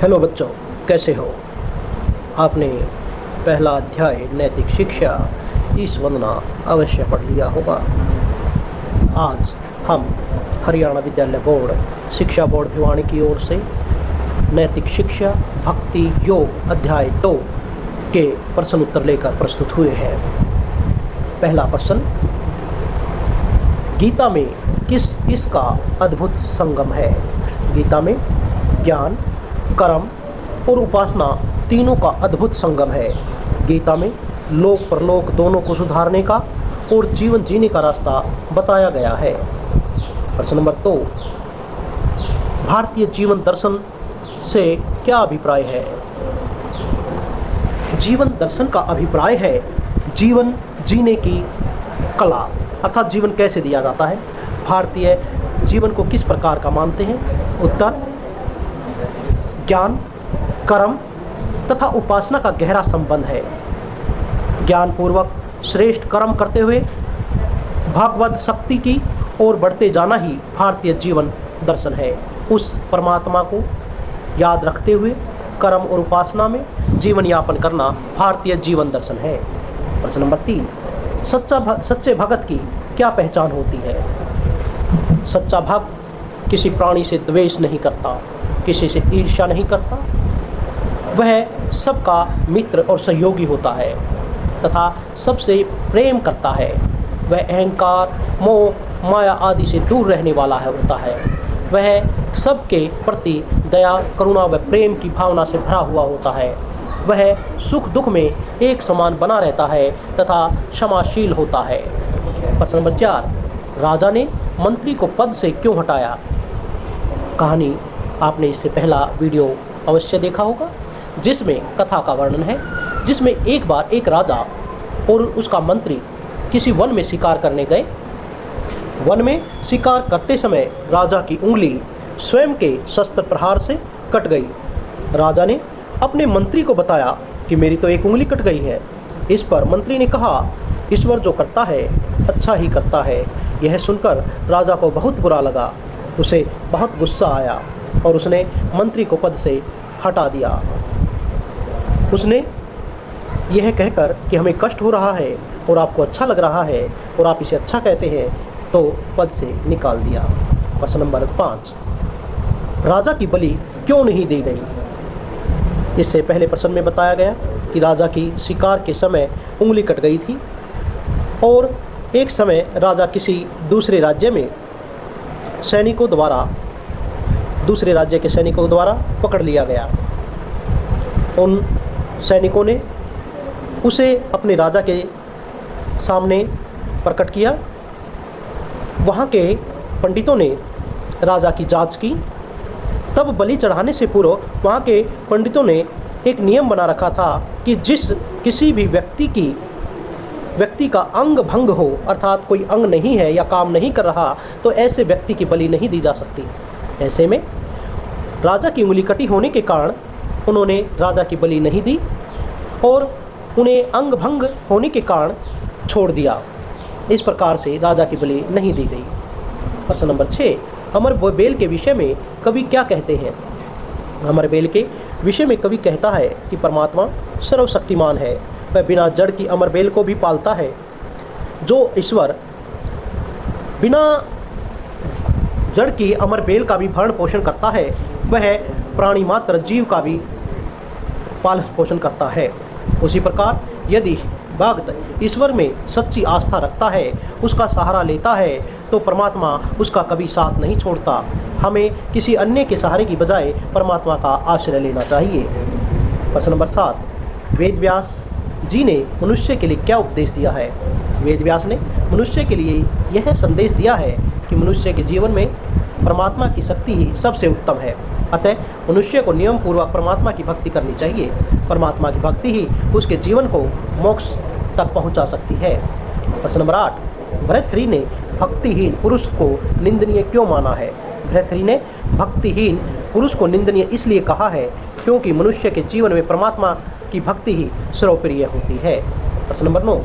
Hello बच्चों, कैसे हो? आपने पहला अध्याय नैतिक शिक्षा ईश वंदना अवश्य पढ़ लिया होगा। आज हम हरियाणा विद्यालय बोर्ड शिक्षा बोर्ड भिवानी की ओर से नैतिक शिक्षा भक्ति योग अध्याय 2 के प्रश्न उत्तर लेकर प्रस्तुत हुए हैं। पहला प्रश्न, गीता में किसका अद्भुत संगम है? गीता में ज्ञान, कर्म और उपासना तीनों का अद्भुत संगम है। गीता में लोक परलोक दोनों को सुधारने का और जीवन जीने का रास्ता बताया गया है। प्रश्न नंबर 2, भारतीय जीवन दर्शन से क्या अभिप्राय है? जीवन दर्शन का अभिप्राय है जीवन जीने की कला, अर्थात जीवन कैसे दिया जाता है। भारतीय जीवन को किस प्रकार का मानते हैं? उत्तर, ज्ञान, कर्म तथा उपासना का गहरा संबंध है। ज्ञान पूर्वक श्रेष्ठ कर्म करते हुए भगवत शक्ति की ओर बढ़ते जाना ही भारतीय जीवन दर्शन है। उस परमात्मा को याद रखते हुए कर्म और उपासना में जीवन यापन करना भारतीय जीवन दर्शन है। प्रश्न नंबर 3, सच्चे भगत की क्या पहचान होती है? सच्चा भक्त किसी प्राणी से द्वेष नहीं करता, किसी से ईर्ष्या नहीं करता, वह सबका मित्र और सहयोगी होता है तथा सबसे प्रेम करता है। वह अहंकार, मोह, माया आदि से दूर रहने वाला होता है। वह सबके प्रति दया, करुणा व प्रेम की भावना से भरा हुआ होता है। वह सुख दुख में एक समान बना रहता है तथा क्षमाशील होता है। प्रश्न नंबर 4, राजा ने मंत्री को पद से क्यों हटाया? कहानी आपने इससे पहला वीडियो अवश्य देखा होगा, जिसमें कथा का वर्णन है, जिसमें एक बार एक राजा और उसका मंत्री किसी वन में शिकार करने गए। वन में शिकार करते समय राजा की उंगली स्वयं के शस्त्र प्रहार से कट गई। राजा ने अपने मंत्री को बताया कि मेरी तो एक उंगली कट गई है। इस पर मंत्री ने कहा, ईश्वर जो करता है अच्छा ही करता है। यह सुनकर राजा को बहुत बुरा लगा, उसे बहुत गुस्सा आया और उसने मंत्री को पद से हटा दिया। उसने यह कहकर कि हमें कष्ट हो रहा है और आपको अच्छा लग रहा है और आप इसे अच्छा कहते हैं, तो पद से निकाल दिया। प्रश्न नंबर 5, राजा की बलि क्यों नहीं दी गई? इससे पहले प्रश्न में बताया गया कि राजा की शिकार के समय उंगली कट गई थी और एक समय राजा किसी दूसरे राज्य में दूसरे राज्य के सैनिकों द्वारा पकड़ लिया गया। उन सैनिकों ने उसे अपने राजा के सामने प्रकट किया। वहाँ के पंडितों ने राजा की जांच की। तब बलि चढ़ाने से पूर्व वहाँ के पंडितों ने एक नियम बना रखा था कि किसी भी व्यक्ति का अंग भंग हो, अर्थात कोई अंग नहीं है या काम नहीं कर रहा, तो ऐसे व्यक्ति की बलि नहीं दी जा सकती। ऐसे में राजा की उंगली कटी होने के कारण उन्होंने राजा की बलि नहीं दी और उन्हें अंग भंग होने के कारण छोड़ दिया। इस प्रकार से राजा की बलि नहीं दी गई। प्रश्न नंबर 6, अमरबेल के विषय में कवि क्या कहते हैं? अमरबेल के विषय में कवि कहता है कि परमात्मा सर्वशक्तिमान है, वह बिना जड़ की अमरबेल को भी पालता है। जो ईश्वर बिना जड़ की अमरबेल का भी भरण पोषण करता है, वह प्राणी मात्र जीव का भी पालन पोषण करता है। उसी प्रकार यदि भक्त ईश्वर में सच्ची आस्था रखता है, उसका सहारा लेता है, तो परमात्मा उसका कभी साथ नहीं छोड़ता। हमें किसी अन्य के सहारे की बजाय परमात्मा का आश्रय लेना चाहिए। प्रश्न नंबर 7, वेद व्यास जी ने मनुष्य के लिए क्या उपदेश दिया है? वेद व्यास ने मनुष्य के लिए यह संदेश दिया है कि मनुष्य के जीवन में परमात्मा की शक्ति ही सबसे उत्तम है। अतः मनुष्य को नियम पूर्वक परमात्मा की भक्ति करनी चाहिए। परमात्मा की भक्ति ही उसके जीवन को मोक्ष तक पहुंचा सकती है। प्रश्न नंबर 8, भर्तृहरि ने भक्तिहीन पुरुष को निंदनीय क्यों माना है? भर्तृहरि ने भक्तिहीन पुरुष को निंदनीय इसलिए कहा है क्योंकि मनुष्य के जीवन में परमात्मा की भक्ति ही सर्वप्रिय होती है। प्रश्न नंबर 9,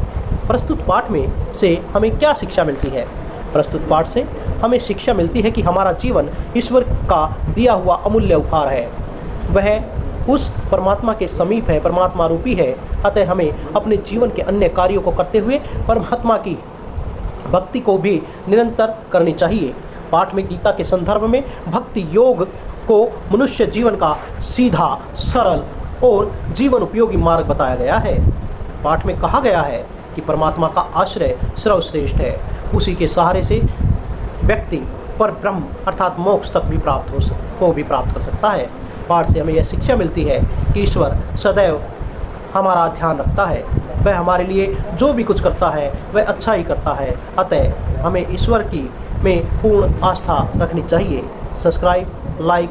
प्रस्तुत पाठ में से हमें क्या शिक्षा मिलती है? प्रस्तुत पाठ से हमें शिक्षा मिलती है कि हमारा जीवन ईश्वर का दिया हुआ अमूल्य उपहार है। वह उस परमात्मा के समीप है, परमात्मा रूपी है। अतः हमें अपने जीवन के अन्य कार्यों को करते हुए परमात्मा की भक्ति को भी निरंतर करनी चाहिए। पाठ में गीता के संदर्भ में भक्ति योग को मनुष्य जीवन का सीधा, सरल और जीवन उपयोगी मार्ग बताया गया है। पाठ में कहा गया है कि परमात्मा का आश्रय सर्वश्रेष्ठ है। उसी के सहारे से व्यक्ति पर ब्रह्म अर्थात मोक्ष तक भी प्राप्त कर सकता है। पाठ से हमें यह शिक्षा मिलती है कि ईश्वर सदैव हमारा ध्यान रखता है। वह हमारे लिए जो भी कुछ करता है वह अच्छा ही करता है। अतः हमें ईश्वर की में पूर्ण आस्था रखनी चाहिए। Subscribe, like